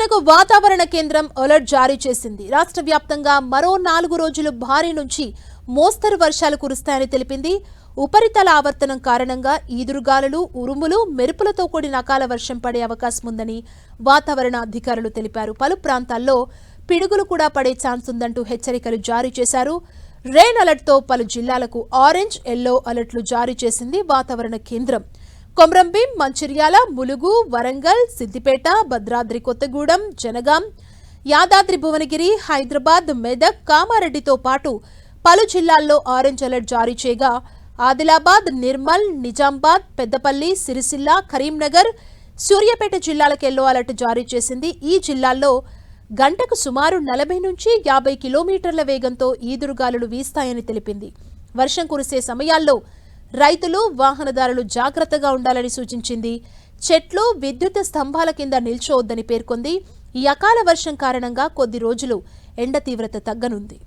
తెలంగాణకు వాతావరణ కేంద్రం అలర్ట్ జారీ చేసింది. రాష్ట్ర వ్యాప్తంగా మరో 4 రోజులు భారీ నుంచి మోస్తరు వర్షాలు కురుస్తాయని తెలిపింది. ఉపరితల ఆవర్తనం కారణంగా ఈదురుగాలులు, ఉరుములు, మెరుపులతో కూడిన అకాల వర్షం పడే అవకాశం ఉందని వాతావరణ అధికారులు తెలిపారు. పలు ప్రాంతాల్లో పిడుగులు కూడా పడే ఛాన్స్ ఉందంటూ హెచ్చరికలు జారీ చేశారు. రెయిన్ అలర్ట్ తో పలు జిల్లాలకు ఆరెంజ్, ఎల్లో అలర్ట్లు జారీ చేసింది వాతావరణ కేంద్రం. కొమ్రంభీం, మంచిర్యాల, ములుగు, వరంగల్, సిద్దిపేట, భద్రాద్రి కొత్తగూడెం, జనగాం, యాదాద్రి భువనగిరి, హైదరాబాద్, మెదక్, కామారెడ్డితో పాటు పలు జిల్లాల్లో ఆరెంజ్ అలర్ట్ జారీ చేయగా ఆదిలాబాద్, నిర్మల్, నిజామాబాద్, పెద్దపల్లి, సిరిసిల్ల, కరీంనగర్, సూర్యాపేట జిల్లాలకు ఎల్లో అలర్ట్ జారీ చేసింది. ఈ జిల్లాల్లో గంటకు సుమారు 40 నుంచి 50 కిలోమీటర్ల వేగంతో ఈదురుగాలులు వీస్తాయని తెలిపింది. వర్షం కురిసే సమయాల్లో రైతులు, వాహనదారులు జాగ్రత్తగా ఉండాలని సూచించింది. చెట్లు, విద్యుత్ స్తంభాల కింద నిల్చోవద్దని పేర్కొంది. ఈ అకాల వర్షం కారణంగా కొద్ది రోజులు ఎండ తీవ్రత తగ్గనుంది.